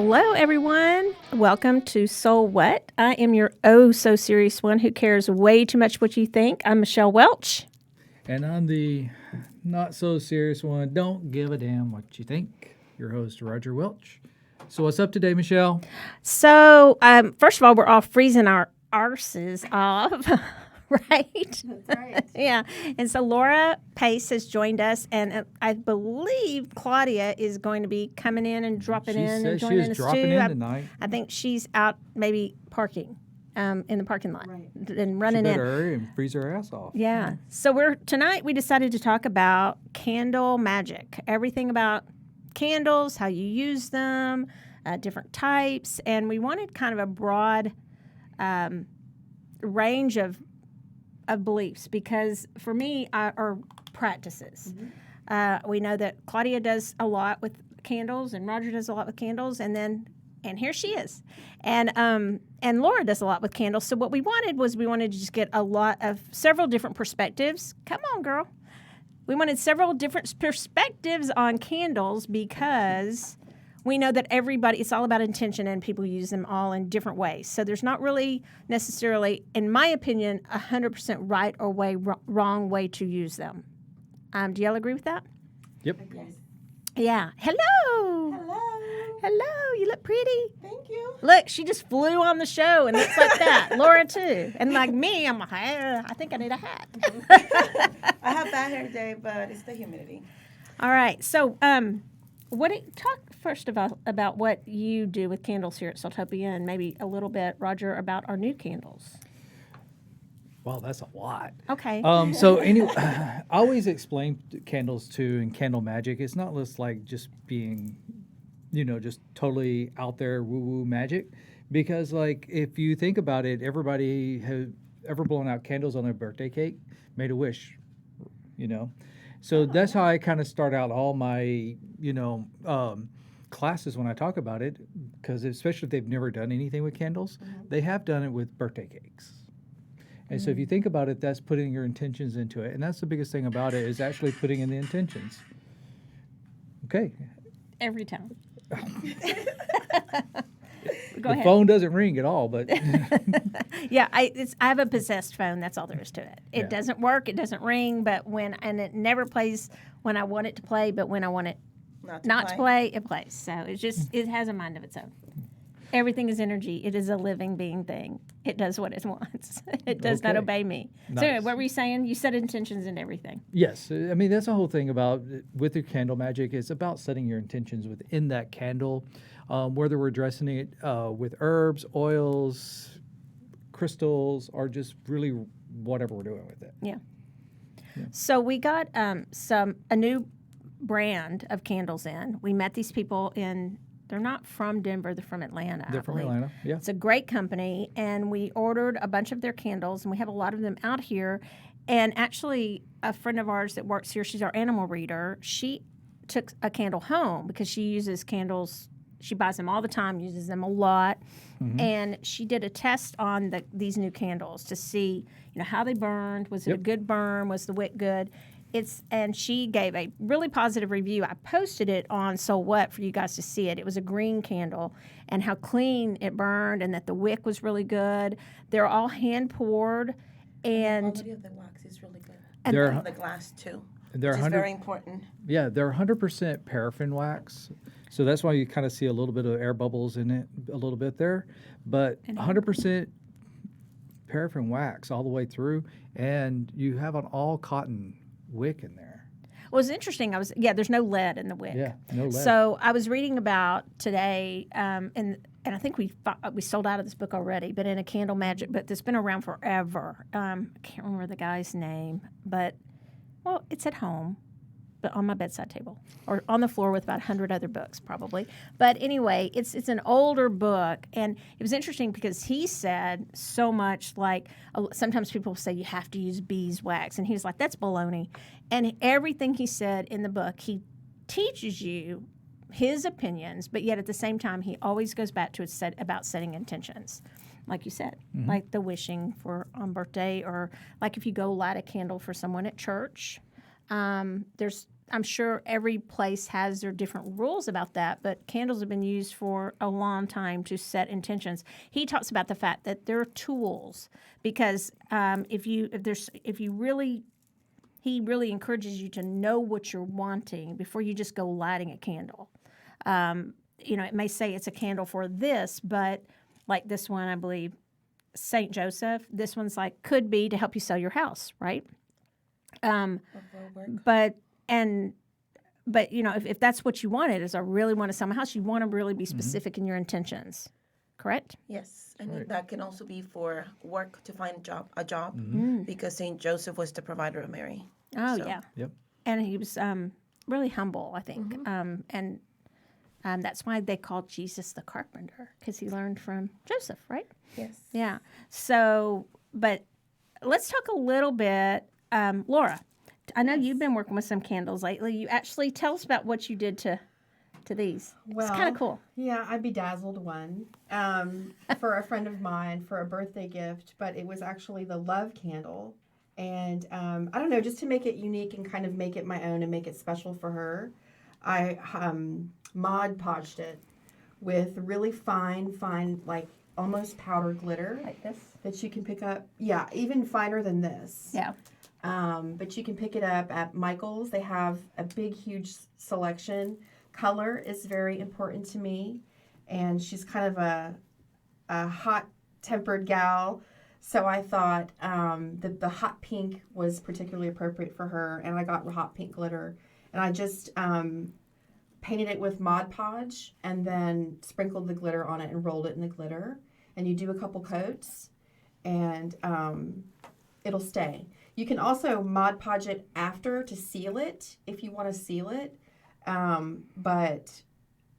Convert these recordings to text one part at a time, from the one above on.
Hello, everyone. Welcome to SoulWhat. I am your oh-so-serious one who cares way too much what you think. I'm Michelle Welch. And I'm the not-so-serious one, don't give a damn what you think. Your host, Roger Welch. So what's up today, Michelle? So, first of all, we're all freezing our arses off, right? That's right. Yeah. And so Laura Pace has joined us, and I believe Claudia is going to be coming in and dropping in and joining us too. Tonight. I think she's out maybe parking in the parking lot and running She in. better hurry and freeze her ass off. Yeah. So tonight we decided to talk about candle magic, everything about candles, how you use them, different types, and we wanted kind of a broad range of beliefs because for me, or practices. Mm-hmm. We know that Claudia does a lot with candles, and Roger does a lot with candles, and here she is, and Laura does a lot with candles. So what we wanted to just get several different perspectives. Come on, girl. We wanted several different perspectives on candles because we know that it's all about intention, and people use them all in different ways. So there's not really necessarily, in my opinion, 100% right or wrong way to use them. Do y'all agree with that? Yep. Yes. Yeah. Hello. Hello. Hello. You look pretty. Thank you. Look, she just flew on the show and looks like that. Laura, too. And like me, I'm like, I think I need a hat. I have bad hair today, but it's the humidity. All right. So, talk first about what you do with candles here at Soultopia, and maybe a little bit, Roger, about our new candles. Wow, that's a lot. Okay. So anyway, I always explain candles and candle magic. It's not just being, just totally out there woo-woo magic. Because if you think about it, everybody has ever blown out candles on their birthday cake, made a wish, So that's how I kind of start out all my, classes when I talk about it, because especially if they've never done anything with candles, they have done it with birthday cakes. And so if you think about it, that's putting your intentions into it. And that's the biggest thing about it, is actually putting in the intentions. Okay. Every time. Go ahead. Phone doesn't ring at all, but yeah, I have a possessed phone. That's all there is to it. It doesn't work. It doesn't ring. And it never plays when I want it to play. But when I want it not to play, it plays. So it has a mind of its own. Everything is energy. It is a living being thing. It does what it wants. It does not obey me. Nice. So anyway, what were you saying? You set intentions in everything. Yes. I mean, that's the whole thing with your candle magic. It's about setting your intentions within that candle, whether we're dressing it with herbs, oils, crystals, or just really whatever we're doing with it. Yeah. So we got a new brand of candles in. We met these people they're not from Denver, they're from Atlanta. They're from Atlanta, yeah. It's a great company, and we ordered a bunch of their candles, and we have a lot of them out here. And actually, a friend of ours that works here, she's our animal reader, she took a candle home because she uses candles. She buys them all the time, uses them a lot. Mm-hmm. And she did a test on these new candles to see, how they burned. Was it a good burn? Was the wick good? And she gave a really positive review. I posted it on SoulWhat for you guys to see it. It was a green candle, and how clean it burned, and that the wick was really good. They're all hand poured, and the quality of the wax is really good. And the glass too, which is very important. Yeah, they're 100% paraffin wax, so that's why you kind of see a little bit of air bubbles in it, a little bit there, but 100% paraffin wax all the way through, and you have an all cotton wick in there. Well, it's interesting. There's no lead in the wick. Yeah, no lead. So I was reading about today, and I think we sold out of this book already, but in a candle magic book that's been around forever. I can't remember the guy's name, but it's at home, but on my bedside table or on the floor with about 100 other books probably. But anyway, it's an older book, and it was interesting because he said so much sometimes people say you have to use beeswax, and he was like, that's baloney. And everything he said in the book, he teaches you his opinions, but yet at the same time, he always goes back to about setting intentions. Like you said, like the wishing for on birthday, or like if you go light a candle for someone at church. There's I'm sure every place has their different rules about that, but candles have been used for a long time to set intentions. He talks about the fact that they're tools because he really encourages you to know what you're wanting before you just go lighting a candle. It may say it's a candle for this, but like this one, I believe, Saint Joseph. This one's like could be to help you sell your house, right? But if that's what you wanted, is I really want to sell my house, you want to really be specific in your intentions, correct? Yes, and that can also be for work to find a job, because Saint Joseph was the provider of Mary. Oh So- yeah, Yep. and he was really humble, I think, and that's why they called Jesus the carpenter because he learned from Joseph, right? Yes. Yeah. So, but let's talk a little bit, Laura. I know you've been working with some candles lately. You actually tell us about what you did to these. It's kind of cool. Yeah, I bedazzled one for a friend of mine for a birthday gift, but it was actually the love candle. And I don't know, just to make it unique and kind of make it my own and make it special for her, I Mod Podged it with really fine, like almost powder glitter. Like this? That you can pick up. Yeah, even finer than this. Yeah. But you can pick it up at Michael's. They have a big, huge selection. Color is very important to me. And she's kind of a hot-tempered gal. So I thought that the hot pink was particularly appropriate for her. And I got hot pink glitter. And I just painted it with Mod Podge and then sprinkled the glitter on it and rolled it in the glitter. And you do a couple coats and it'll stay. You can also Mod Podge it after to seal it if you want to seal it. But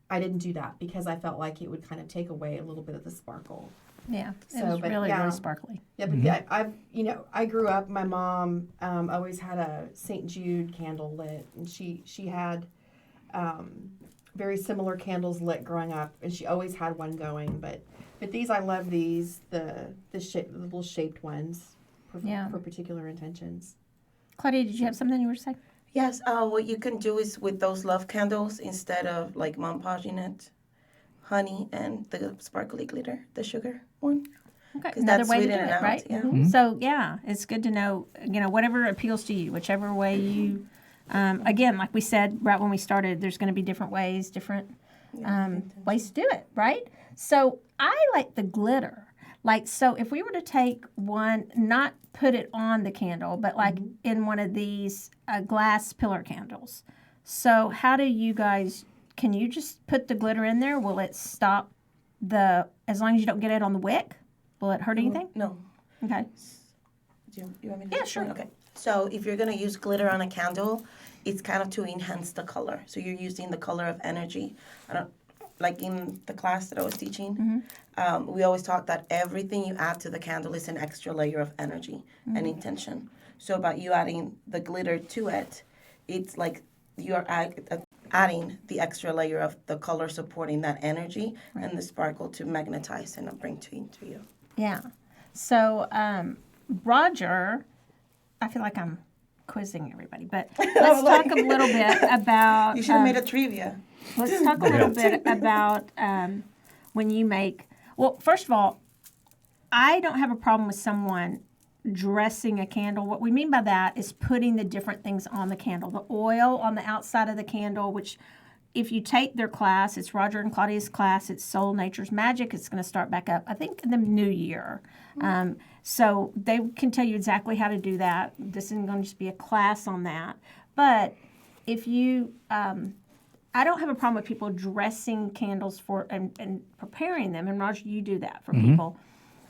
I didn't do that because I felt like it would kind of take away a little bit of the sparkle. Yeah. It So, was but really, yeah. really sparkly. Yeah, but I grew up, my mom always had a St. Jude candle lit, and she had very similar candles lit growing up, and she always had one going. But these, I love these, the little shaped ones for particular intentions. Claudia, did you have something you were saying? Yes, what you can do is with those love candles, instead of like Mom Podging it, honey and the sparkly glitter, the sugar one. Okay, 'Cause another that's way to do sweeten it, it out, right? yeah. Mhm. So yeah, it's good to know, whatever appeals to you, whichever way you. Again, like we said right when we started, there's going to be different ways, different ways to do it, right? So I like the glitter. Like, so if we were to take one, not put it on the candle, but like in one of these glass pillar candles. So how do you guys? Can you just put the glitter in there? Will it stop as long as you don't get it on the wick? Will it hurt anything? No. Okay. Do you want me to Yeah, explain? sure. Okay. So if you're going to use glitter on a candle, it's kind of to enhance the color. So you're using the color of energy. Like in the class that I was teaching, we always taught that everything you add to the candle is an extra layer of energy and intention. So about you adding the glitter to it, it's like you're adding the extra layer of the color supporting that energy and the sparkle to magnetize and bring into you. Yeah. So, Roger, I feel like I'm quizzing everybody, but let's talk a little bit about. You should have made a trivia. Let's talk a little bit about when you make. Well, first of all, I don't have a problem with someone dressing a candle. What we mean by that is putting the different things on the candle. The oil on the outside of the candle, which if you take their class, it's Roger and Claudia's class, it's Soul Nature's Magic. It's going to start back up, I think, in the new year. So they can tell you exactly how to do that. This isn't going to just be a class on that. But if you, I don't have a problem with people dressing candles for and preparing them. And Roger, you do that for people.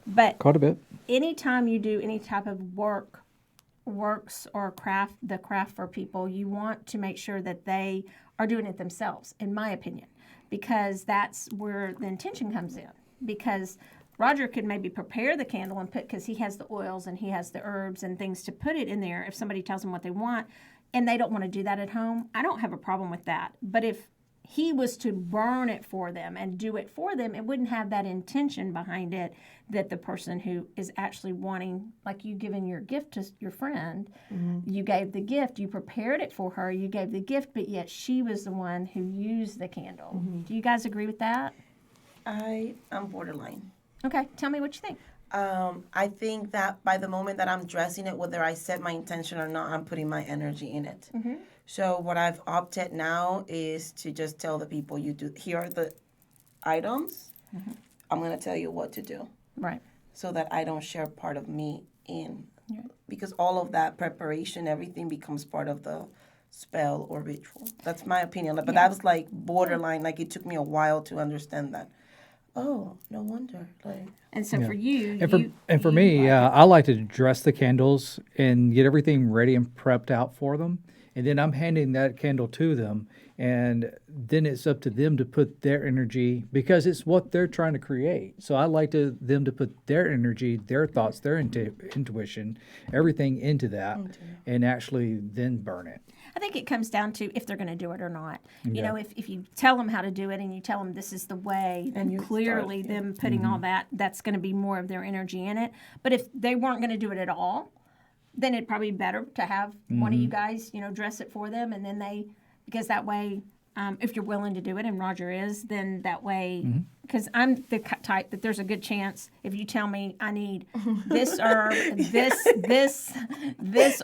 But Quite a bit. anytime you do any type of works or the craft for people, you want to make sure that they are doing it themselves, in my opinion, because that's where the intention comes in. Because Roger could maybe prepare the candle and because he has the oils and he has the herbs and things to put it in there. If somebody tells him what they want and they don't want to do that at home, I don't have a problem with that. But if he was to burn it for them and do it for them, it wouldn't have that intention behind it that the person who is actually wanting, like you giving your gift to your friend, you gave the gift, you prepared it for her, you gave the gift, but yet she was the one who used the candle. Do you guys agree with that? I'm borderline. Okay, tell me what you think. I think that by the moment that I'm dressing it, whether I set my intention or not, I'm putting my energy in it. So what I've opted now is to just tell the people, here are the items. I'm going to tell you what to do. Right. So that I don't share part of me in. Because all of that preparation, everything becomes part of the spell or ritual. That's my opinion. But that was like borderline. Like it took me a while to understand that. Oh, no wonder. Like, and so for you, and for me, I like to dress the candles and get everything ready and prepped out for them. And then I'm handing that candle to them. And then it's up to them to put their energy, because it's what they're trying to create. So I like them to put their energy, their thoughts, their intuition, everything into that, and actually then burn it. I think it comes down to if they're going to do it or not. You know, if you tell them how to do it and you tell them this is the way, then clearly them putting all that's going to be more of their energy in it. But if they weren't going to do it at all, then it'd probably be better to have one of you guys, dress it for them, and then because that way, if you're willing to do it, and Roger is, then that way, because I'm the type that there's a good chance if you tell me I need this herb, this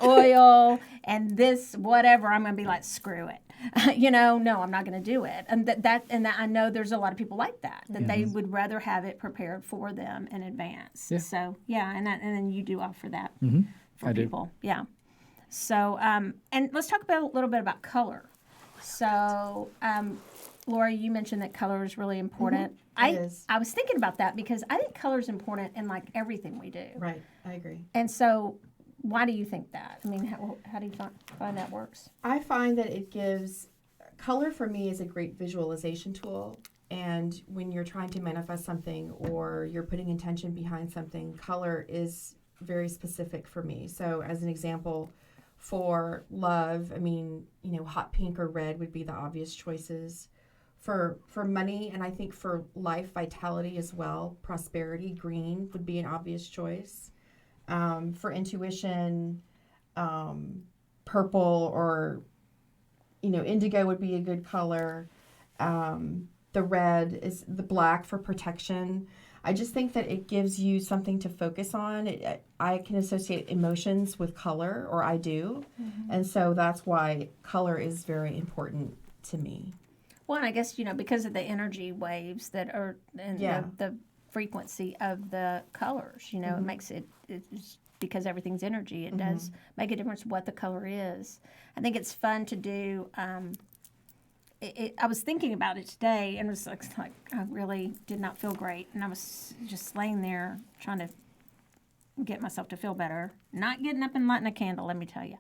oil, and this whatever, I'm going to be like, screw it. No, I'm not going to do it. And that I know there's a lot of people like that they would rather have it prepared for them in advance. Yeah. So, and then you do offer that for people. Yeah. So, and let's talk a little bit about color. So, Laura, you mentioned that color is really important. It is. I was thinking about that because I think color is important in like everything we do. Right, I agree. And so, why do you think that? I mean, how do you find that works? I find that it gives color for me is a great visualization tool. And when you're trying to manifest something or you're putting intention behind something, color is very specific for me. So, as an example, for love, I mean, hot pink or red would be the obvious choices. For money, and I think for life, vitality as well, prosperity, green would be an obvious choice. For intuition, purple or, indigo would be a good color. The red is the black for protection. I just think that it gives you something to focus on. I can associate emotions with color, or I do. And so that's why color is very important to me. Well, and I guess, because of the energy waves that are and the frequency of the colors, it makes it's because everything's energy. It does make a difference what the color is. I think it's fun to do. I was thinking about it today and was like, I really did not feel great. And I was just laying there trying to get myself to feel better. Not getting up and lighting a candle, let me tell you.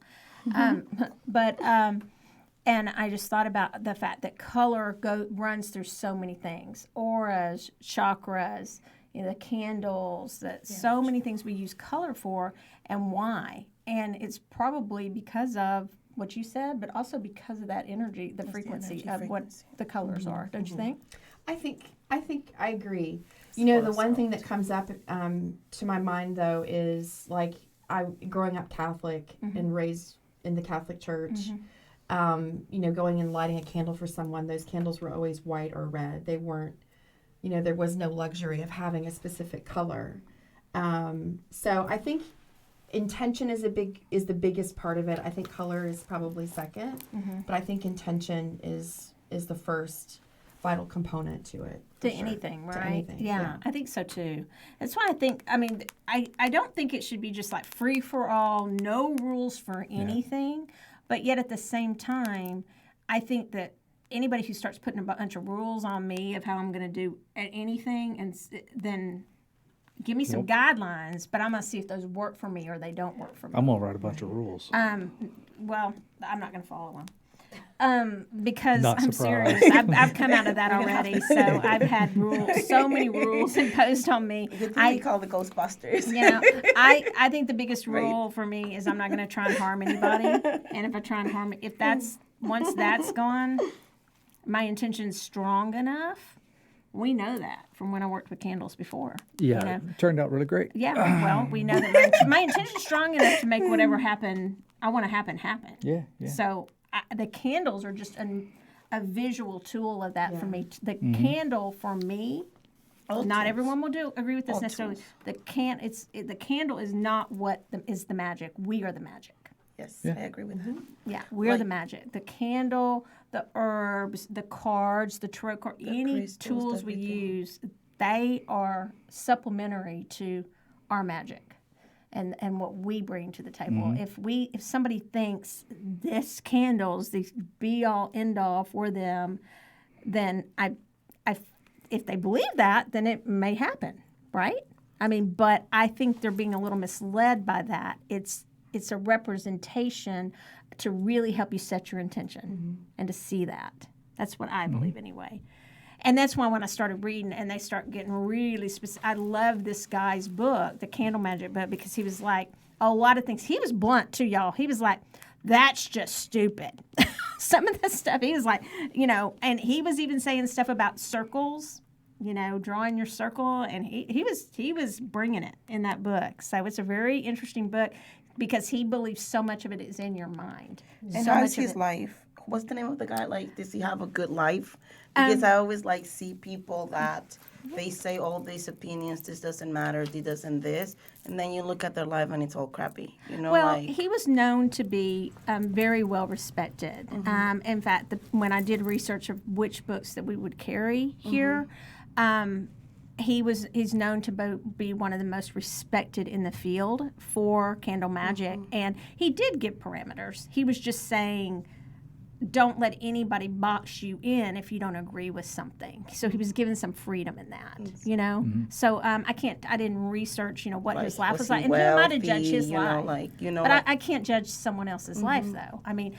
And I just thought about the fact that color runs through so many things. Auras, chakras, the candles, so many things we use color for, and why. And it's probably because of what you said, but also because of that energy, the frequency of what the colors are. Don't you think? I think I agree. The one thing that comes up to my mind though is like growing up Catholic and raised in the Catholic Church. Going and lighting a candle for someone, those candles were always white or red. They weren't, there was no luxury of having a specific color. So I think intention is the biggest part of it. I think color is probably second, but I think intention is the first vital component to it. To anything, right? To anything, yeah, I think so too. That's why I think, I don't think it should be just like free for all, no rules for anything. But yet at the same time, I think that anybody who starts putting a bunch of rules on me of how I'm going to do anything, and then give me some guidelines, but I'm going to see if those work for me or they don't work for me. I'm going to write a bunch of rules. Well, I'm not going to follow them. Because Not I'm surprised. serious. I've come out of that already. So I've had rules, so many rules imposed on me. I call the Ghostbusters. I think the biggest rule for me is I'm not going to try and harm anybody. And if I try and harm, once that's gone, my intention's strong enough, we know that from when I worked with candles before. Yeah, You know? it turned out really great. Yeah, well, we know that my intention's strong enough to make whatever happen I want to happen. Yeah, yeah. So the candles are just a visual tool of that for me. The Mm-hmm. candle for me, All not tools. everyone will agree with this All necessarily. tools. The candle is not what is the magic. We are the magic. Yes, Yeah. I agree with that. Yeah, we're Like- the magic. The candle, the herbs, the cards, the tarot card, any crystals, tools we everything. use, they are supplementary to our magic and what we bring to the table. If somebody thinks this candle is the be all end all for them, then if they believe that, then it may happen, right? I mean, but I think they're being a little misled by that. It's a representation to really help you set your intention and to see that. That's what I believe anyway. And that's why when I started reading and they start getting really specific, I love this guy's book, the Candle Magic book, because he was like, a lot of things. He was blunt too, y'all. He was like, that's just stupid. Some of the stuff, he was like, and he was even saying stuff about circles, drawing your circle. And he was bringing it in that book. So it's a very interesting book because he believes so much of it is in your mind. And so how's much of his it. life? What's the name of the guy? Like, does he have a good life? Because I always see people that they say all these opinions, this doesn't matter, this doesn't this, and then you look at their life and it's all crappy. Well, he was known to be very well respected. In fact, when I did research of which books that we would carry here, he's known to be one of the most respected in the field for candle magic, and he did give parameters. He was just saying, don't let anybody box you in if you don't agree with something. So he was given some freedom in that, So I didn't research, what his life was like. And who am I to judge his life? But I can't judge someone else's life, though. I mean,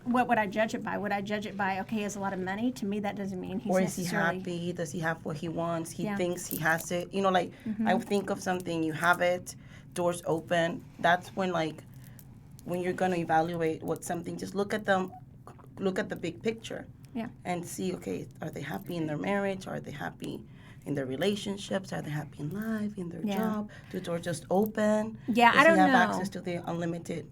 what would I judge it by? Would I judge it by, okay, he has a lot of money? To me, that doesn't mean he's or is he necessarily... happy? Does he have what he wants? He Yeah. thinks he has it. I think of something, you have it, doors open. That's when you're going to evaluate what something, just look at the big picture. Yeah. And see, okay, are they happy in their marriage? Are they happy in their relationships? Are they happy in life, in their Yeah. job? Do doors just open? Yeah, Does I don't he have know. access to the unlimited?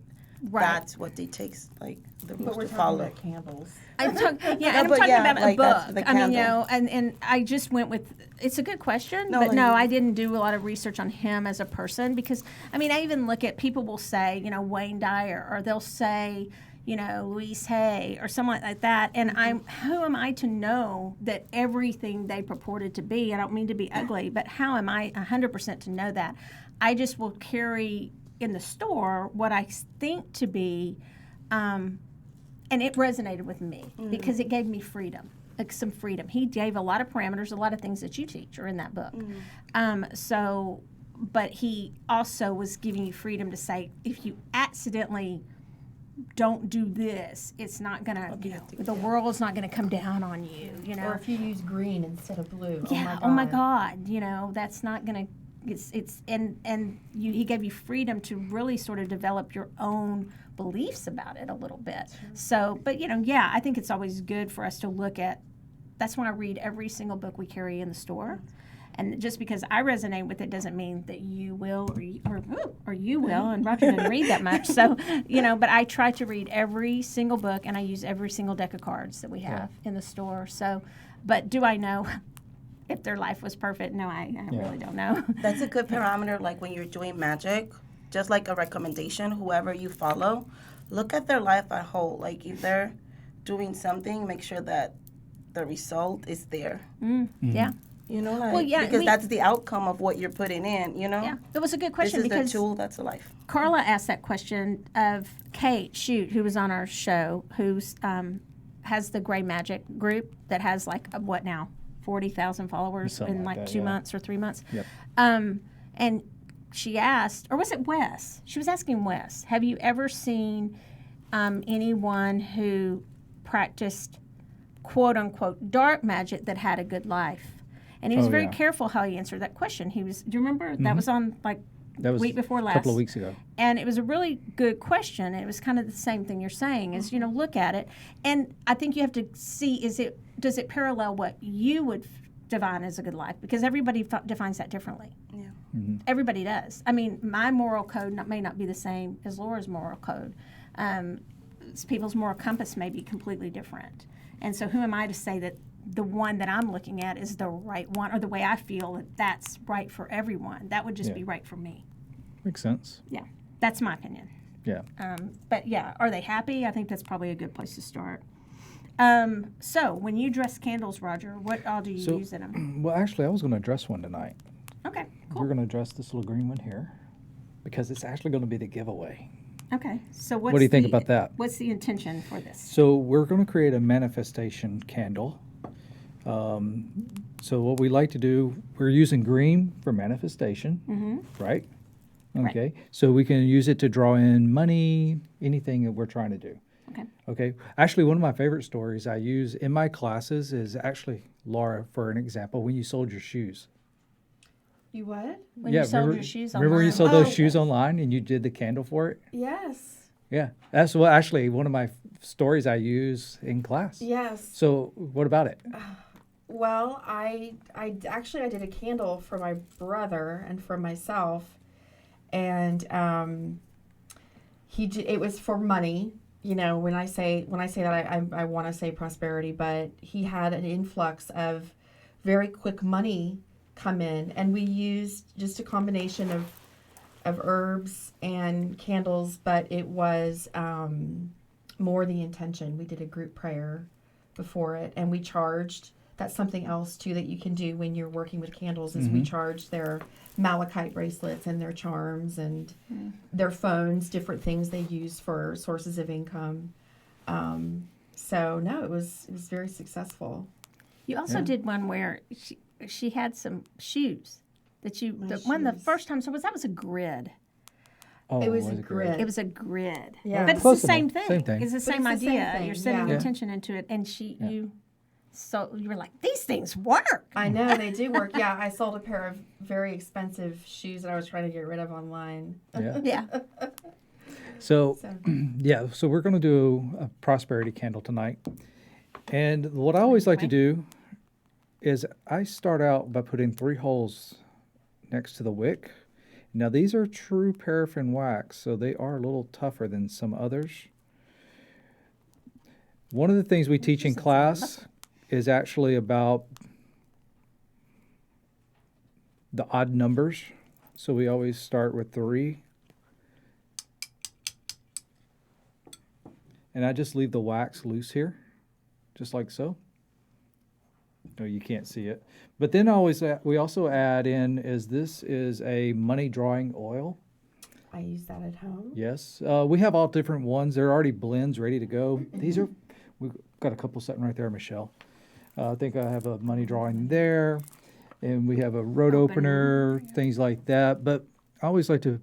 Right. That's what it takes, the But rules we're to talking follow. about candles. I'm talking but about yeah, a that's book. the I mean, candle. and I just went with, it's a good question, No, but like- no, I didn't do a lot of research on him as a person because, I mean, I even look at, people will say, Wayne Dyer, or they'll say, Louise Hay, or someone like that, and who am I to know that everything they purported to be, I don't mean to be ugly, but how am I 100% to know that? I just will carry in the store what I think to be, and it resonated with me because it gave me freedom, some freedom. He gave a lot of parameters, a lot of things that you teach are in that book. But he also was giving you freedom to say, if you accidentally don't do this, it's not gonna, the world's not gonna come down on you, Or if you use green instead of blue. Yeah, oh my God, that's not gonna, he gave you freedom to really sort of develop your own beliefs about it a little bit. So, but I think it's always good for us to look at, that's when I read every single book we carry in the store. And just because I resonate with it doesn't mean that you will or you will. And Roger didn't read that much. So, but I try to read every single book and I use every single deck of cards that we have in the store. So, but do I know if their life was perfect? No, I really don't know. That's a good parameter, when you're doing magic, just like a recommendation, whoever you follow, look at their life at whole. If they're doing something, make sure that the result is there. Yeah. Because that's the outcome of what you're putting in, Yeah, it was a good question This is because the tool, that's the life. Carla asked that question of Kate Shute, who was on our show, who's has the Gray Magic group that has 40,000 followers Something in like that, 2 yeah. months or 3 months. Yep. And she asked, or was it Wes? She was asking Wes, have you ever seen anyone who practiced quote unquote dark magic that had a good life? And he was very careful how he answered that question. Do you remember? That was on That was week before last. a couple of weeks ago. And it was a really good question. It was kind of the same thing you're saying is, look at it. And I think you have to see, is it does it parallel what you would define as a good life? Because everybody defines that differently. Yeah. Everybody does. I mean, my moral code may not be the same as Laura's moral code. People's moral compass may be completely different. And so who am I to say that the one that I'm looking at is the right one, or the way I feel that that's right for everyone? That would just be right for me. Makes sense. Yeah, that's my opinion. Yeah. But yeah, are they happy? I think that's probably a good place to start. So when you dress candles, Roger, what all do you use in them? Well, actually, I was going to address one tonight. Okay, We're cool. going to address this little green one here because it's actually going to be the giveaway. Okay, so What do you think about that? What's the intention for this? So we're going to create a manifestation candle. So what we like to do, we're using green for manifestation, right? Okay. Right. So we can use it to draw in money, anything that we're trying to do. Okay. Okay. Actually, one of my favorite stories I use in my classes is actually, Laura, for an example, when you sold your shoes. You what? When you sold remember, your shoes remember when you online. sold those Oh, shoes online and you did the candle for it? Yes. Yeah. That's what actually one of my stories I use in class. Yes. So what about it? Well, I did a candle for my brother and for myself, and it was for money. You know, when I say that, I want to say prosperity, but he had an influx of very quick money come in, and we used just a combination of herbs and candles, but it was more the intention. We did a group prayer before it, and we charged. That's something else too that you can do when you're working with candles is we charge their malachite bracelets and their charms and their phones, different things they use for sources of income. So no, it was very successful. You also did one where she had some shoes that one of the first time. So that was a grid. Oh, It was a great? grid. It was a grid. Yeah. But it's Close the same enough. thing. Same thing. It's the same it's the same idea. thing, You're setting yeah. attention into it, and so you were like, these things work. I know they do work. Yeah, I sold a pair of very expensive shoes that I was trying to get rid of online. Yeah. Yeah. So, So yeah, so we're going to do a prosperity candle tonight. And what I always like to do is I start out by putting 3 holes next to the wick. Now, these are true paraffin wax, so they are a little tougher than some others. One of the things we teach in class is actually about the odd numbers. So we always start with 3. And I just leave the wax loose here, just like so. No, you can't see it. But then we also add in this is a money drawing oil. I use that at home. Yes. We have all different ones. They're already blends ready to go. We've got a couple sitting right there, Michelle. I think I have a money drawing there. And we have a road opener, things like that. But I always like to,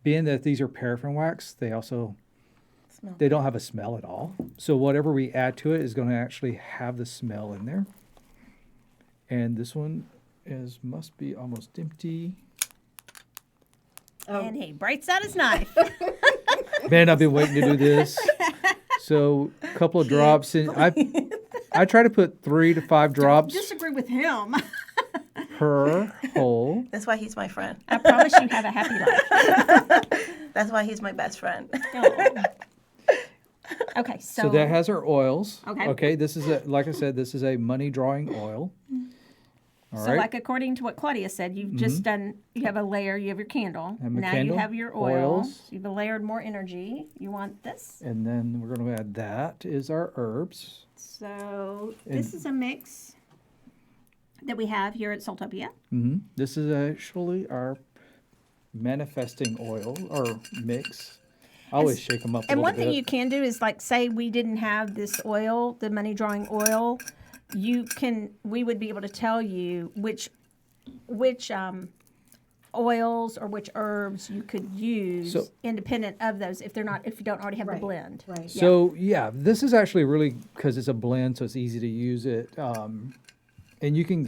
being that these are paraffin wax, they don't have a smell at all. So whatever we add to it is going to actually have the smell in there. And this one must be almost empty. And he breaks out his knife. Man, I've been waiting to do this. So a couple of drops. And I try to put 3 to 5 drops Don't disagree with him. per hole. That's why he's my friend. I promise you have a happy life. That's why he's my best friend. Oh. Okay, So that has our oils. Okay. Okay. This is like I said, this is a money drawing oil. All So right. like according to what Claudia said, you've just done, you have a layer, you have your candle. Have my Now candle, you have your oil. oils. You've layered more energy. You want this? And then we're going to add that is our herbs. So this is a mix that we have here at Soultopia. This is actually our manifesting oil or mix. I always shake them up a And little one bit. thing you can do is like say we didn't have this oil, the money drawing oil, we would be able to tell you which oils or which herbs you could use independent of those if you don't already have the blend. Right. So yeah, this is actually really because it's a blend, so it's easy to use it. And you can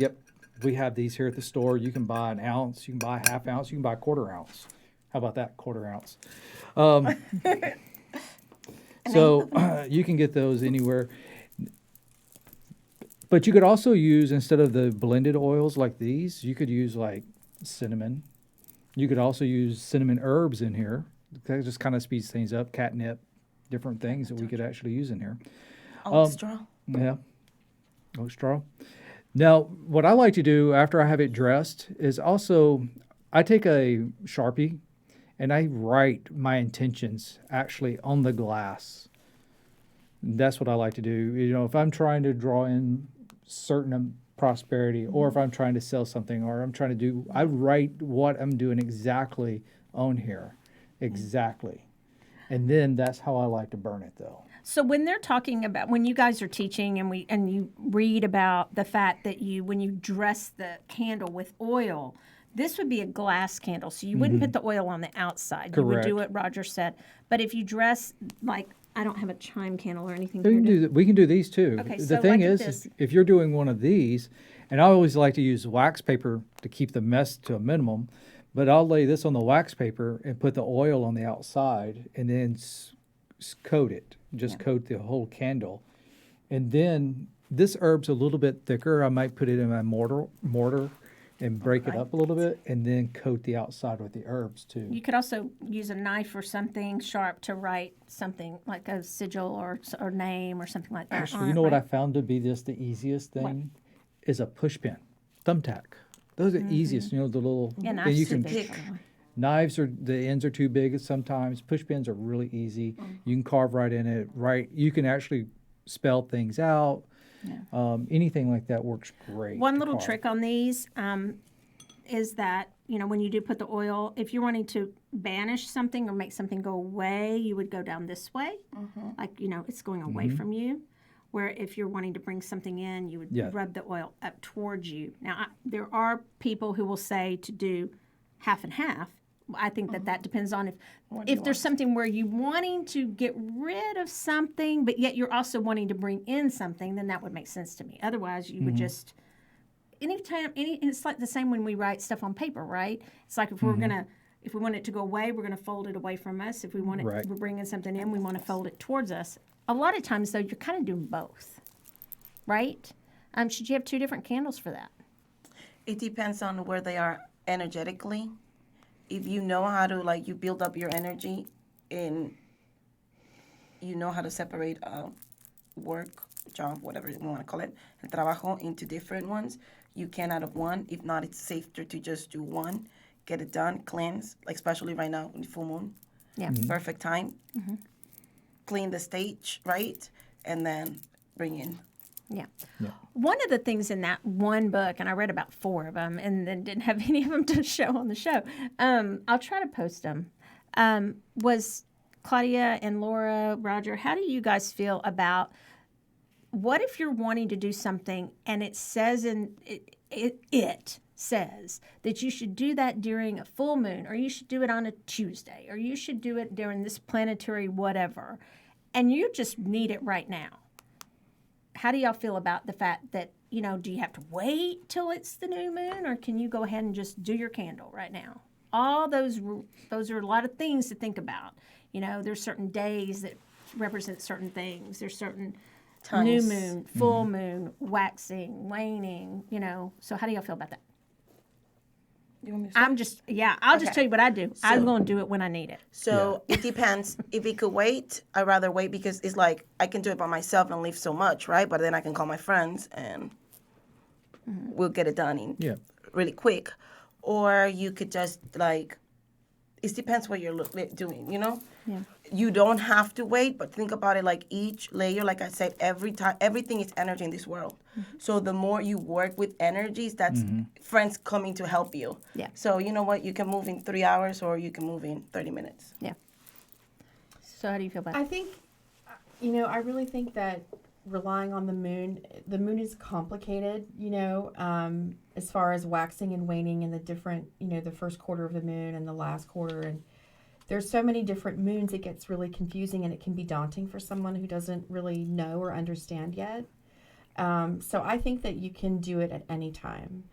we have these here at the store. You can buy an ounce, you can buy a half ounce, you can buy a quarter ounce. How about that, quarter ounce? So you can get those anywhere. But you could also use, instead of the blended oils like these, you could use like cinnamon. You could also use cinnamon herbs in here. That just kind of speeds things up. Catnip, different things that we could actually use in here. Oat straw. Yeah. Oat straw. Now, what I like to do after I have it dressed is also, I take a Sharpie and I write my intentions actually on the glass. That's what I like to do. You know, if I'm trying to draw in certain prosperity, or if I'm trying to sell something, or I'm trying to do, I write what I'm doing exactly on here. Exactly. And then that's how I like to burn it, though. So when they're talking about, when you guys are teaching and you read about the fact that when you dress the candle with oil, this would be a glass candle. So you wouldn't put the oil on the outside. You would do what Roger said. But if you dress like, I don't have a chime candle or anything here. We can do these too. Okay, The so thing like is, this. if you're doing one of these, and I always like to use wax paper to keep the mess to a minimum, but I'll lay this on the wax paper and put the oil on the outside and then coat it. Just coat the whole candle. And then this herb's a little bit thicker. I might put it in my mortar and break it up a little bit, and then coat the outside with the herbs too. You could also use a knife or something sharp to write something like a sigil or name or something like that. Actually, you know what I found to be just the easiest thing is a push pin, thumbtack. Those are easiest. You know, the little. Yeah, and knives you too can big. Knives are, the ends are too big sometimes. Push pins are really easy. You can carve right in it. Right, you can actually spell things out. Anything like that works great. One to little carve. trick on these is that, you know, when you do put the oil, if you're wanting to banish something or make something go away, you would go down this way. Like, you know, it's going away from you. Where if you're wanting to bring something in, you would rub the oil up towards you. Now, there are people who will say to do half and half. I think that depends on if there's something where you're wanting to get rid of something, but yet you're also wanting to bring in something, then that would make sense to me. Otherwise, you would just it's like the same when we write stuff on paper, right? It's like if we want it to go away, we're gonna fold it away from us. If we want it, we're bringing something in, we want to fold it towards us. A lot of times, though, you're kind of doing both, right? Should you have two different candles for that? It depends on where they are energetically. If you know how to, like, you build up your energy and you know how to separate work, job, whatever you want to call it, el trabajo into different ones, you can out of one. If not, it's safer to just do one, get it done, cleanse, like especially right now with full moon. Yeah. Perfect time. Clean the stage, right? And then bring in. Yeah. One of the things in that one book, and I read about 4 of them and then didn't have any of them to show on the show, I'll try to post them, was Claudia and Laura, Roger, how do you guys feel about what if you're wanting to do something and it says it says that you should do that during a full moon, or you should do it on a Tuesday, or you should do it during this planetary whatever, and you just need it right now? How do y'all feel about the fact that, you know, do you have to wait till it's the new moon, or can you go ahead and just do your candle right now? All those are a lot of things to think about. You know, there's certain days that represent certain things. There's certain Times. new moon, full moon, waxing, waning, you know. So how do y'all feel about that? You want me to start? I'll just tell you what I do. I'm So- going to do it when I need it. So it depends. If it could wait, I'd rather wait because it's like I can do it by myself and leave so much, right? But then I can call my friends and we'll get it done in really quick. Or you could just like, it depends what you're doing, you know? Yeah. You don't have to wait, but think about it like each layer, like I said, everything is energy in this world. So the more you work with energies, that's friends coming to help you. Yeah. So you know what? You can move in 3 hours or you can move in 30 minutes. Yeah. So how do you feel about I that? think, you know, I really think that relying on the moon is complicated, you know, as far as waxing and waning and the different, you know, the first quarter of the moon and the last quarter. And there's so many different moons, it gets really confusing and it can be daunting for someone who doesn't really know or understand yet. So I think that you can do it at any time.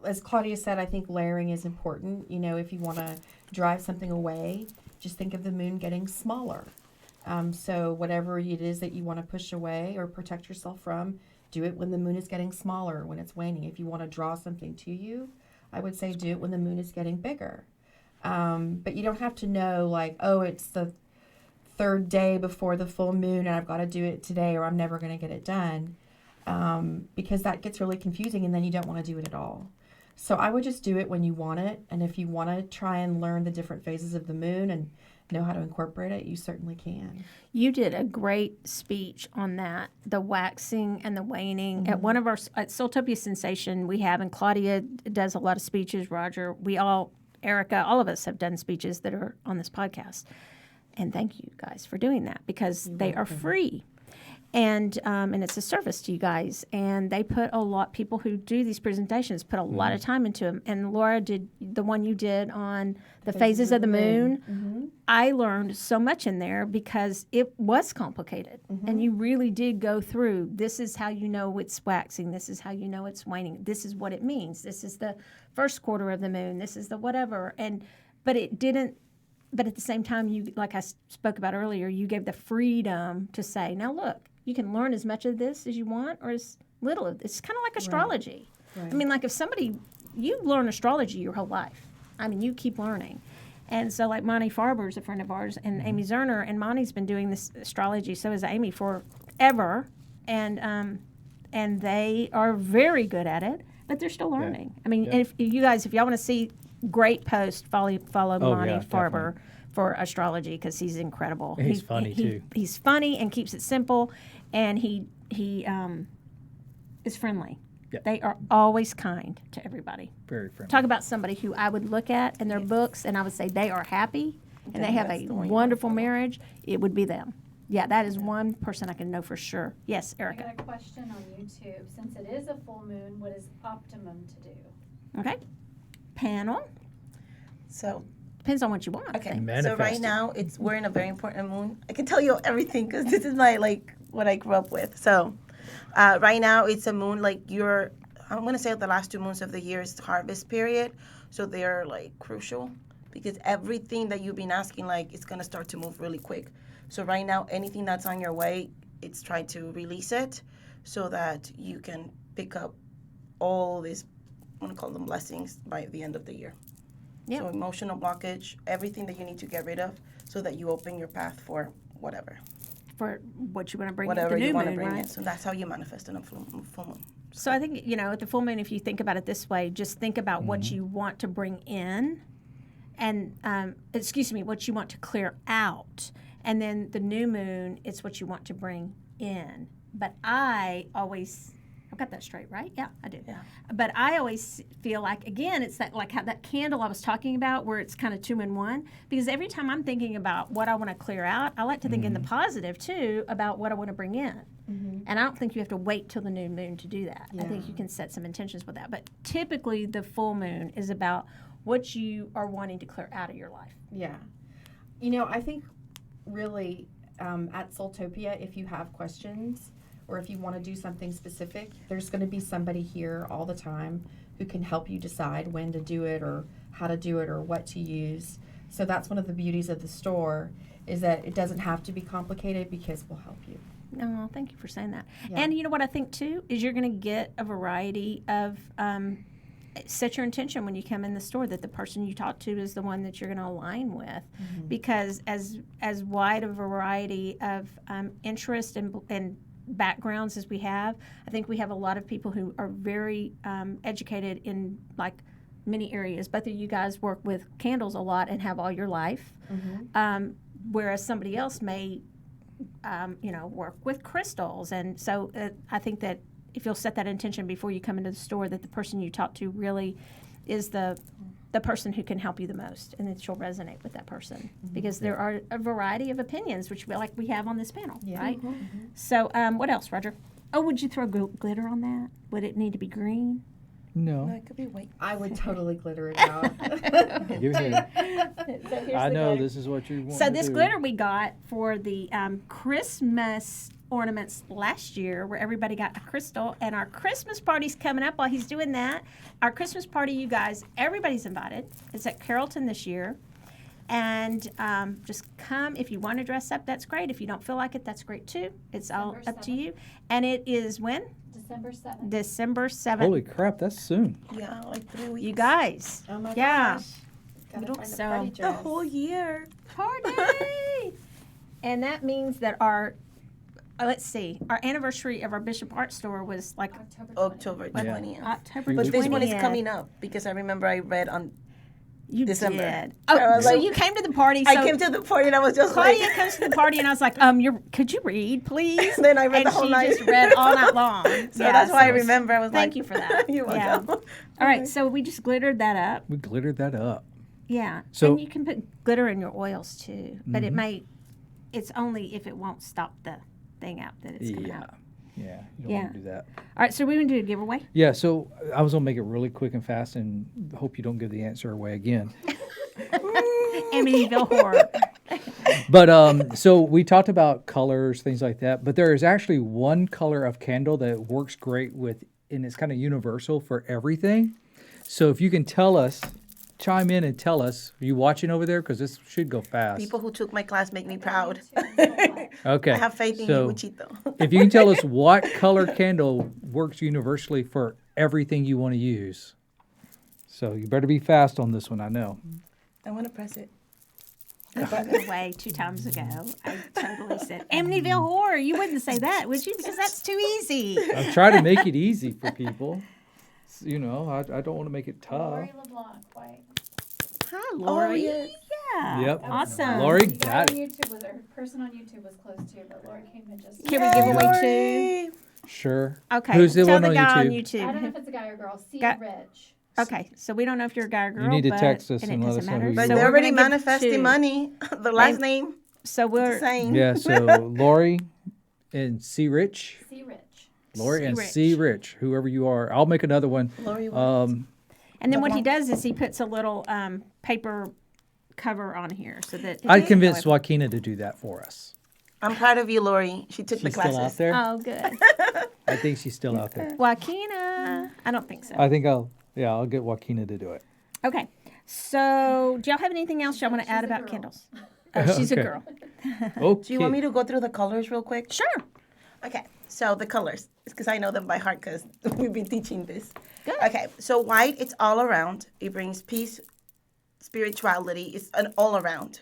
As Claudia said, I think layering is important. You know, if you want to drive something away, just think of the moon getting smaller. So whatever it is that you want to push away or protect yourself from, do it when the moon is getting smaller, when it's waning. If you want to draw something to you, I would say do it when the moon is getting bigger. But you don't have to know like, oh, it's the third day before the full moon and I've got to do it today or I'm never going to get it done, because that gets really confusing and then you don't want to do it at all. So I would just do it when you want it, and if you want to try and learn the different phases of the moon and know how to incorporate it, you certainly can. You did a great speech on that, the waxing and the waning. At one of our, at Soultopia Sensation, we have, and Claudia does a lot of speeches, Roger, Erica, all of us have done speeches that are on this podcast. And thank you guys for doing that, because they are free. And it's a service to you guys. And they put people who do these presentations put a lot of time into them. And Laura did the one you did on the phases of the moon. I learned so much in there because it was complicated. And you really did go through, this is how you know it's waxing. This is how you know it's waning. This is what it means. This is the first quarter of the moon. This is the whatever. But at the same time, you, like I spoke about earlier, you gave the freedom to say, now look, you can learn as much of this as you want or as little of this. It's kind of like astrology. Right. I mean, like if you learn astrology your whole life. I mean, you keep learning. And so like Monty Farber's a friend of ours, and Amy Zerner, and Monty's been doing this astrology, so is Amy, forever. And they are very good at it, but they're still learning. I mean, if y'all want to see great post, follow Monty Farber for astrology, because he's incredible. He's funny too. He's funny and keeps it simple, and he is friendly. Yep. They are always kind to everybody. Very friendly. Talk about somebody who I would look at in their books and I would say they are happy and they have a wonderful marriage. It would be them. Yeah, that is one person I can know for sure. Yes, Erica. I got a question on YouTube. Since it is a full moon, what is optimum to do? Okay. Panel. So depends on what you want. Okay. Manifest So right it. now we're in a very important moon. I can tell you everything because this is my what I grew up with. So right now it's a moon I'm gonna say the last 2 months of the year is the harvest period. So they're crucial because everything that you've been asking it's gonna start to move really quick. So right now anything that's on your way, it's trying to release it so that you can pick up all these, I'm gonna call them blessings by the end of the year. Yeah. So emotional blockage, everything that you need to get rid of so that you open your path for whatever. For what you want to bring Whatever in the you new want to moon, bring right? in. So that's how you manifest in a full moon. So I think, at the full moon, if you think about it this way, just think about what you want to bring in and, what you want to clear out. And then the new moon, it's what you want to bring in. But I've got that straight, right? Yeah, I do. Yeah. But I always feel again, it's that how that candle I was talking about where it's kind of 2 in 1. Because every time I'm thinking about what I want to clear out, I like to think in the positive too about what I want to bring in. And I don't think you have to wait till the new moon to do that. I think you can set some intentions with that. But typically the full moon is about what you are wanting to clear out of your life. Yeah. I think really at Soultopia, if you have questions or if you want to do something specific, there's going to be somebody here all the time who can help you decide when to do it or how to do it or what to use. So that's one of the beauties of the store, is that it doesn't have to be complicated because we'll help you. No, thank you for saying that. Yeah. And you know what I think too is you're going to get a variety of set your intention when you come in the store that the person you talk to is the one that you're going to align with, because as wide a variety of interest and backgrounds as we have, I think we have a lot of people who are very educated in many areas. Both of you guys work with candles a lot and have all your life, whereas somebody else may work with crystals. And so I think that if you'll set that intention before you come into the store, that the person you talk to really is the person who can help you the most, and that you'll resonate with that person, because there are a variety of opinions, which we have on this panel, right? So what else, Roger? Oh, would you throw glitter on that? Would it need to be green? No, No. it could be white. I would totally glitter it out. Give it here. So here's I the know glitter. this is what you want. So to this do. glitter we got for the Christmas ornaments last year, where everybody got a crystal, and our Christmas party's coming up. While he's doing that, our Christmas party, you guys, everybody's invited. It's at Carrollton this year. And just come. If you want to dress up, that's great. If you don't feel like it, that's great too. It's all December up to you. And it is when? December 7th. December 7th. Holy crap, that's soon. Yeah, like 3 weeks. You guys. Oh my Yeah. gosh. Gotta don't- find a so- party The dress. whole year. Party! And that means that our, let's see, our anniversary of our Bishop Art Store was like October Yeah. 20th. October 20th. But this one is coming up because I remember I read on. You December. did. I Oh, was so like- you came to the party. So I came to the party and I was just Claudia like. comes to the party and I was like, could you read, please? Then I read and the whole she night. just read all night long. So that's why I remember. I was Thank like, you for that. You're Yeah. welcome. All right, so we just glittered that up. We glittered that up. Yeah. So- and you can put glitter in your oils too, but it's only if it won't stop the thing out that it's coming Yeah. out. Yeah. You don't Yeah. want to do that. All right, so we're going to do a giveaway. Yeah, so I was going to make it really quick and fast and hope you don't give the answer away again. Amityville Horror. But so we talked about colors, things like that, but there is actually one color of candle that works great with, and it's kind of universal for everything. So if you can tell us, chime in and tell us, are you watching over there? Because this should go fast. People who took my class make me proud. Okay. I have faith in so you, Wichito. if you can tell us what color candle works universally for everything you want to use. So you better be fast on this one, I know. I want to press it. I gave it away 2 times ago. I totally said Amityville Horror. You wouldn't say that, would you? Because that's too easy. I'm trying to make it easy for people. You know, I don't want to make it tough. Lori LeBlanc, white. Hi, Lori. yes. Yeah. Yep. Awesome. Lori The guy got on it. YouTube was, or person on YouTube was close too, but Lori came and just. Can we give away Yay. Sure. 2? Okay. Who's the Tell one the on guy on YouTube? I don't know YouTube. if it's a guy or girl. See Got- Rich. Okay, so we don't know if you're a guy or girl. You need to but- text us and and it let doesn't us know who matter. you But So they're we're already gonna give manifesting 2. money. The last name, So the we're same. Yeah, so Lori and C Rich. See Rich. Lori and C. C Rich, whoever you are. I'll make another one. Lori and then what he LeBlanc. does is he puts a little paper cover on here so that I convinced Joaquina to do that for us. I'm proud of you, Lori. She took the She's still out classes. there? Oh, good. I think she's still out there. Joaquina. I don't think so. I think I'll get Joaquina to do it. Okay. So, do y'all have anything else y'all want to add a about girl. candles? Oh, she's Okay. a girl. Okay. Do you want me to go through the colors real quick? Sure. Okay, so the colors. It's because I know them by heart because we've been teaching this. Good. Okay, so white, it's all around. It brings peace, spirituality. It's an all around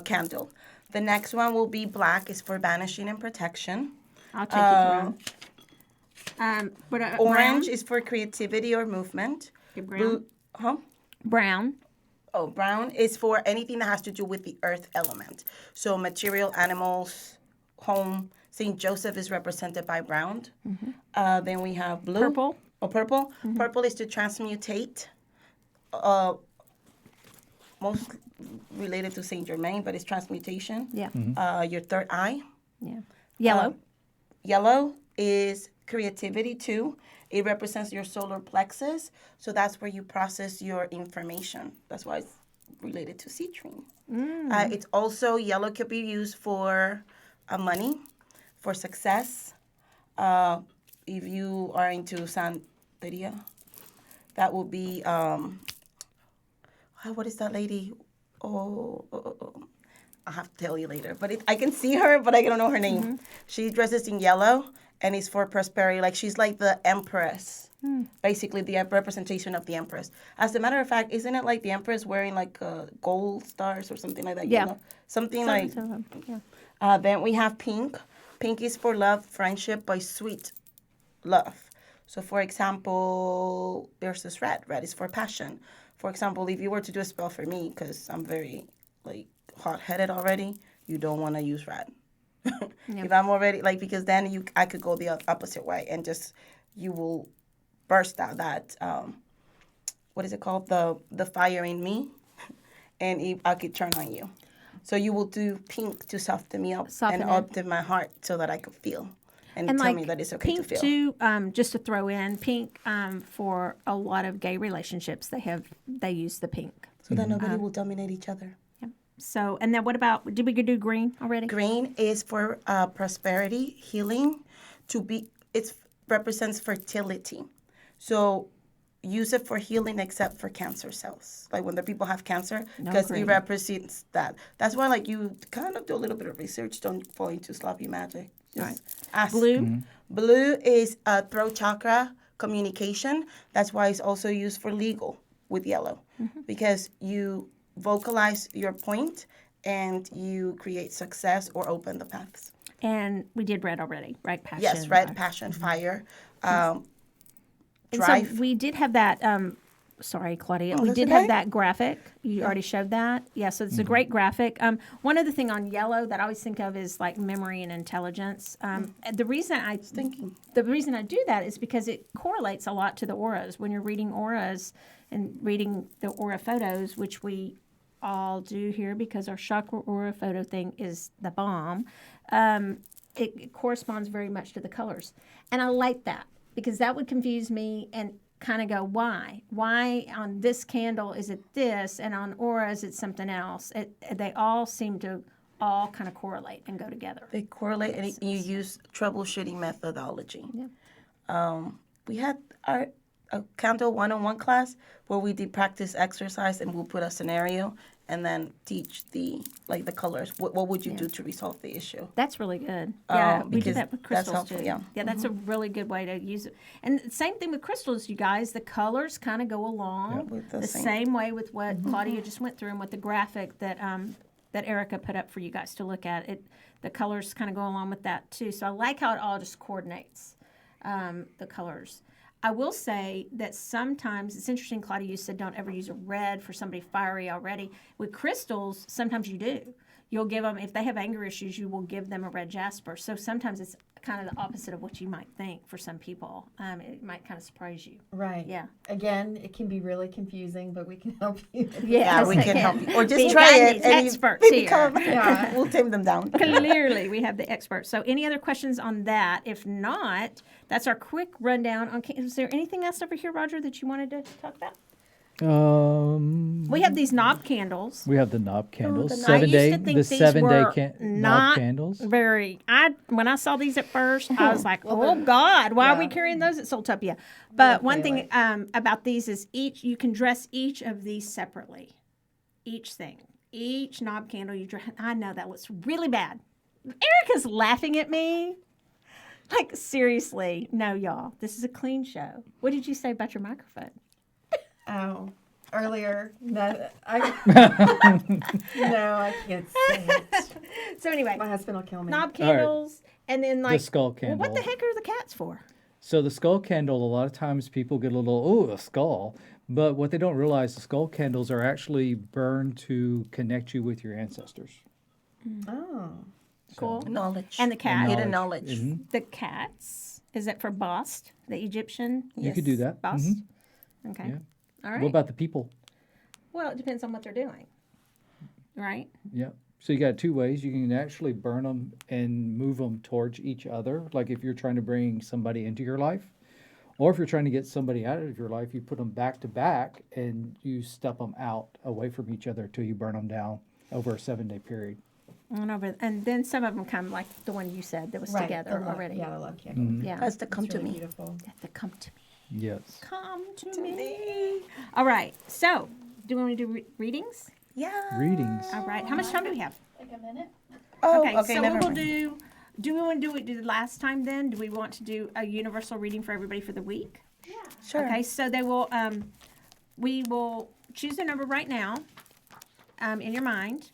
candle. The next one will be black. It's for banishing and protection. I'll take you through. What, Orange is for creativity or movement. brown. Blue, Brown. Oh, brown is for anything that has to do with the earth element. So material, animals, home. St. Joseph is represented by brown. Then we have blue. Purple. Oh, purple. Purple is to transmutate. Most related to Saint Germain, but it's transmutation. Yeah. Your third eye. Yeah. Yellow. Yellow is creativity too. It represents your solar plexus, so that's where you process your information. That's why it's related to citrine. It's also, yellow could be used for money, for success. If you are into Santeria, that will be, what is that lady? Oh. I'll have to tell you later. But I can see her, but I don't know her name. She dresses in yellow, and it's for prosperity. Like, she's like the empress. Basically, the representation of the empress. As a matter of fact, isn't it like the empress wearing like gold stars or something like that? Yeah. Yellow? Something like... Yeah. Then we have pink. Pink is for love, friendship, but sweet love. So, for example, there's this red. Red is for passion. For example, if you were to do a spell for me, because I'm very, like, hot-headed already, you don't want to use red. If I'm already, like, because then I could go the opposite way and just, you will burst out that, what is it called? The fire in me, and I could turn on you. So you will do pink to soften me up Soften and it. open my heart so that I could feel and tell like me that it's okay to pink feel. too, just to throw in pink for a lot of gay relationships, they use the pink. So that nobody will dominate each other. So, and then what about, did we do green already? Green is for prosperity, healing. It represents fertility. So use it for healing except for cancer cells. Like when the people have cancer, No because green. it represents that. That's why like you kind of do a little bit of research. Don't fall into sloppy magic. Just Right. ask. Blue. Blue is throat chakra communication. That's why it's also used for legal with yellow, because you vocalize your point and you create success or open the paths. And we did red already, right? Passion. Yes, red, passion, fire, And drive. so we did have that. Sorry, Claudia. We that's did okay. have that graphic. You already showed that. Yeah, so it's a great graphic. One other thing on yellow that I always think of is like memory and intelligence. The reason I do that is because it correlates a lot to the auras. When you're reading auras and reading the aura photos, which we all do here because our chakra aura photo thing is the bomb. It corresponds very much to the colors, and I like that because that would confuse me and kind of go, why on this candle is it this and on auras it's something else. They all seem to all kind of correlate and go together. They correlate, and you use troubleshooting methodology. Yeah. We had a candle one-on-one class where we did practice exercise, and we'll put a scenario and then teach the colors. What would you do to resolve the issue? That's really good. Yeah, we because do that with that's crystals helpful, too. yeah. Yeah, that's a really good way to use it. And same thing with crystals, you guys. The colors kind of go along With the the same way with what Claudia just went through and with the graphic that that Erica put up for you guys to look at. The colors kind of go along with that too. So I like how it all just coordinates the colors. I will say that sometimes, it's interesting, Claudia, you said don't ever use a red for somebody fiery already. With crystals, sometimes you do. You'll give them, if they have anger issues, you will give them a red jasper. So sometimes it's kind of the opposite of what you might think for some people. It might kind of surprise you. Right. Yeah. Again, it can be really confusing, but we can help you. Yeah, we can help you. Or just We try got it these and experts you here. become, Yeah. we'll tame them down. Clearly, we have the experts. So any other questions on that? If not, that's our quick rundown. Is there anything else over here, Roger, that you wanted to talk about? We have these knob candles. We have the knob candles. I used to think the these 7 were day knob not candles. very. When I saw these at first, I was like, "Oh God, why are we yeah. carrying those at Soultopia?" But one feel thing about these is you can dress each of these separately. Each knob candle you dress. I know that looks really bad. Erica's laughing at me. Like seriously, no, y'all. This is a clean show. What did you say about your microphone? Oh, earlier. No, I can't say it. So anyway, My husband will kill me. knob candles, and then like skull Well, candle. what the heck are the cats for? So the skull candle, a lot of times people get a little, a skull. But what they don't realize, the skull candles are actually burned to connect you with your ancestors. Oh. Cool. Knowledge. And the cat. Hidden knowledge. Mhm. The cats. Is it for Bast, the Egyptian? You could do that. Bast? Mhm. Okay. Yeah. All right. What about the people? Well, it depends on what they're doing. Right? Yeah. So you got two ways. You can actually burn them and move them towards each other. Like if you're trying to bring somebody into your life, or if you're trying to get somebody out of your life, you put them back to back and you step them out away from each other till you burn them down over a 7-day period. And then some of them come like the one you said that was Right. together the love, already. Yeah, the love candle. Yeah. That's the come It's to really me. beautiful. They have to come to me. Yes. Come to me. All right. So, do we want to do readings? Yeah. Readings. All right. How much time do we have? Like a minute? Oh, Okay, okay, so never we will mind. do we want to do what we did last time then? Do we want to do a universal reading for everybody for the week? Yeah. Sure. Okay, so they will we will choose a number right now in your mind.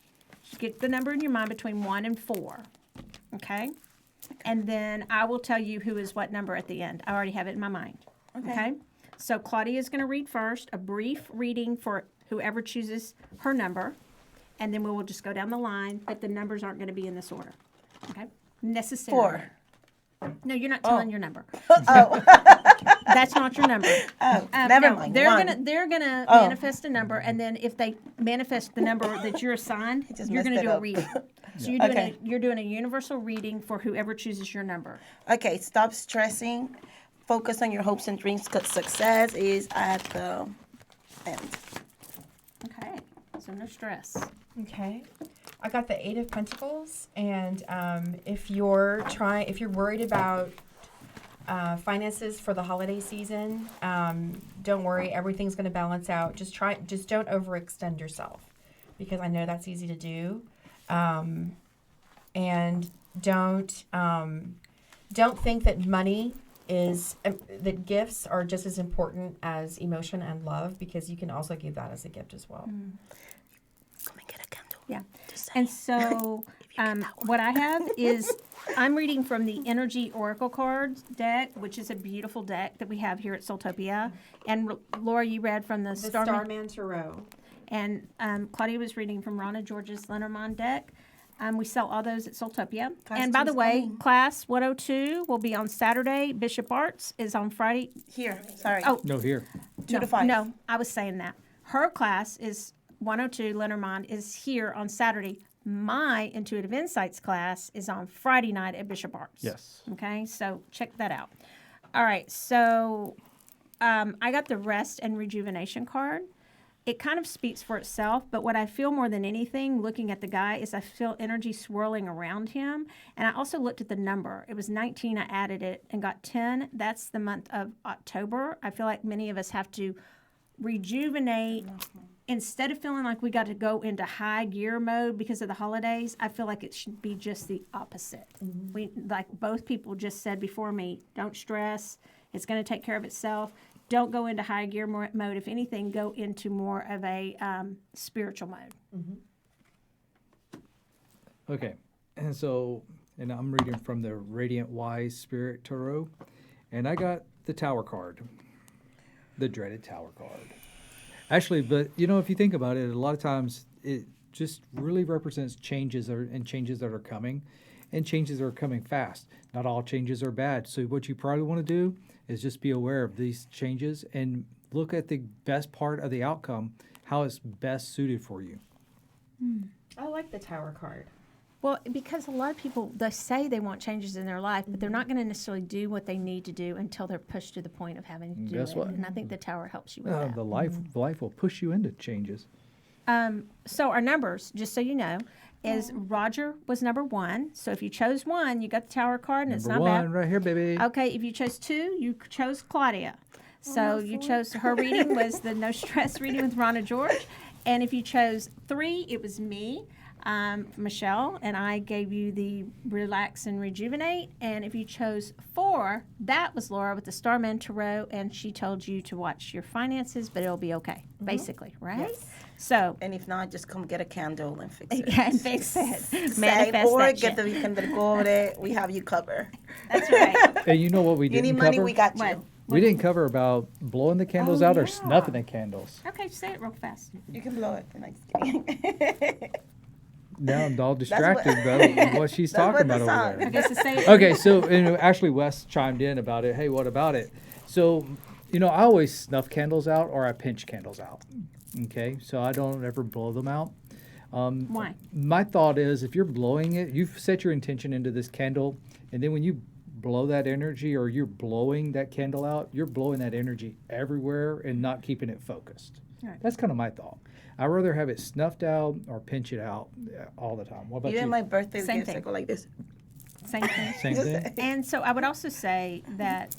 Get the number in your mind between 1 and 4. Okay? And then I will tell you who is what number at the end. I already have it in my mind. Okay? So Claudia is going to read first, a brief reading for whoever chooses her number. And then we will just go down the line, but the numbers aren't going to be in this order. Okay? Necessarily. 4. No, you're not telling your number. Oh. That's not your number. Oh. Never No, mind. They're 1. gonna Oh. manifest a number, and then if they manifest the number that you're assigned, just you're gonna messed do it a up. reading. So Okay. you're doing a universal reading for whoever chooses your number. Okay, stop stressing. Focus on your hopes and dreams because success is at the end. Okay. So no stress. Okay. I got the 8 of Pentacles, and if you're worried about finances for the holiday season. Don't worry, everything's going to balance out. Just don't overextend yourself, because I know that's easy to do. And don't think that money is that gifts are just as important as emotion and love, because you can also give that as a gift as well. Come and get a candle. Yeah. Just And saying. so what I have is I'm reading from the Energy Oracle Cards deck, which is a beautiful deck that we have here at Soultopia. And Laura, you read from the Starman Tarot. And Claudia was reading from Ronna George's Lenormand deck. We sell all those at Soultopia. Class And by the two's way, coming. Class 102 will be on Saturday. Bishop Arts is on Friday. Here, sorry. Oh, No, here. 2 to no, 5. No, I was saying that. Her class is 102, Lenormand, is here on Saturday. My Intuitive Insights class is on Friday night at Bishop Arts. Yes. Okay, so check that out. All right, so I got the Rest and Rejuvenation card. It kind of speaks for itself, but what I feel more than anything looking at the guy is I feel energy swirling around him. And I also looked at the number. It was 19. I added it and got 10. That's the month of October. I feel like many of us have to rejuvenate. Instead of feeling like we got to go into high gear mode because of the holidays, I feel like it should be just the opposite. We, like both people just said before me, don't stress. It's going to take care of itself. Don't go into high gear mode. If anything, go into more of a spiritual mode. Okay, and so, and I'm reading from the Radiant Wise Spirit Tarot, and I got the Tower card, the dreaded Tower card. Actually, but you know, if you think about it, a lot of times it just really represents changes and changes that are coming, and changes that are coming fast. Not all changes are bad. So what you probably want to do is just be aware of these changes and look at the best part of the outcome, how it's best suited for you. I like the Tower card. Well, because a lot of people, they say they want changes in their life, but they're not going to necessarily do what they need to do until they're pushed to the point of having to do Guess it. what? And I think the Tower helps you with that. The life will push you into changes. So our numbers, just so you know, is Roger was number 1. So if you chose 1, you got the Tower card, and it's Number not one, right here, baby. bad. Okay, if you chose 2, you chose Claudia. So you chose her reading was the No Stress reading with Ronna George. And if you chose 3, it was me, Michelle, and I gave you the Relax and Rejuvenate. And if you chose 4, that was Laura with the Starman Tarot, and she told you to watch your finances, but it'll be okay, basically, right? Yes. So, And if not, just come get a candle and fix it. yeah, fix it. Same, Manifest or that get shit. the candle. We have you covered. That's right. And you know what we You need didn't money, cover? we got you. What? We didn't cover about blowing the candles Oh, out or yeah. snuffing the candles. Okay, say it real fast. You can blow it. I'm just kidding. Now I'm all what- distracted about what she's That's talking what the about over song- there. Okay, so say it. Okay, so and actually Wes chimed in about it. Hey, what about it? So, you know, I always snuff candles out or I pinch candles out. Okay, so I don't ever blow them out. Why? My thought is if you're blowing it, you've set your intention into this candle, and then when you blow that energy or you're blowing that candle out, you're blowing that energy everywhere and not keeping it focused. Right. That's kind of my thought. I'd rather have it snuffed out or pinch it out all the time. What about Even you? my birthday Same gifts, thing. I go like this. Same thing. Same thing? And so I would also say that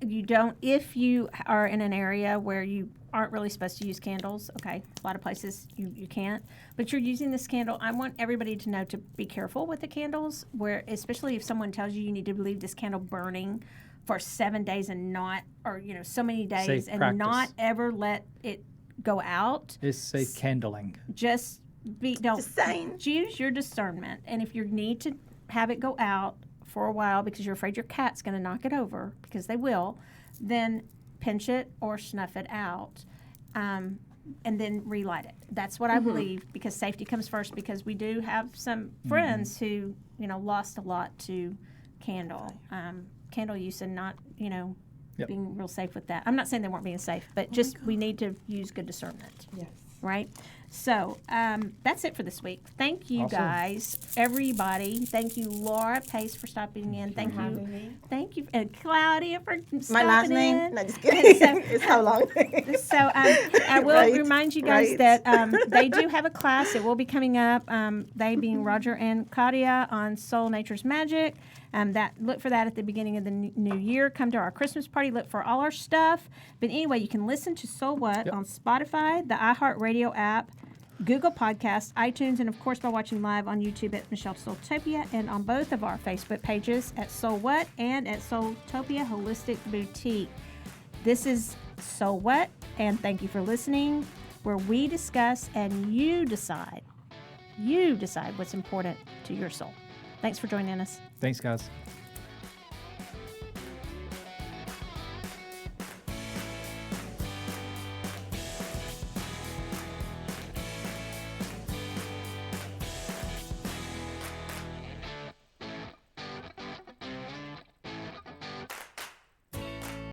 you don't, if you are in an area where you aren't really supposed to use candles, okay, a lot of places you can't, but you're using this candle, I want everybody to know to be careful with the candles, where especially if someone tells you need to leave this candle burning for 7 days and not, or, you know, so many days Safe and practice. not ever let it go out. It's safe candling. Just don't Just saying. use your discernment, and if you need to have it go out for a while because you're afraid your cat's going to knock it over, because they will, then pinch it or snuff it out, and then relight it. That's what I believe, because safety comes first, because we do have some friends who, you know, lost a lot to candle use and not, you know, Yep. being real safe with that. I'm not saying they weren't being safe, but just we need to use good discernment. Yes. Right? So that's it for this week. Thank you, Awesome. guys, everybody. Thank you, Laura Pace, for stopping in. Thank you. having me. Thank you, and Claudia for stopping My last name? in. No, just kidding. So- It's how long? So I will Right, remind you guys right. that they do have a class. It will be coming up. They being Roger and Claudia on Soul Nature's Magic. That look for that at the beginning of the new year. Come to our Christmas party. Look for all our stuff. But anyway, you can listen to SoulWhat Yep. on Spotify, the iHeart Radio app, Google Podcasts, iTunes, and of course by watching live on YouTube at Michelle Soultopia and on both of our Facebook pages at SoulWhat and at Soultopia Holistic Boutique. This is SoulWhat, and thank you for listening, where we discuss and you decide what's important to your soul. Thanks for joining us. Thanks, guys.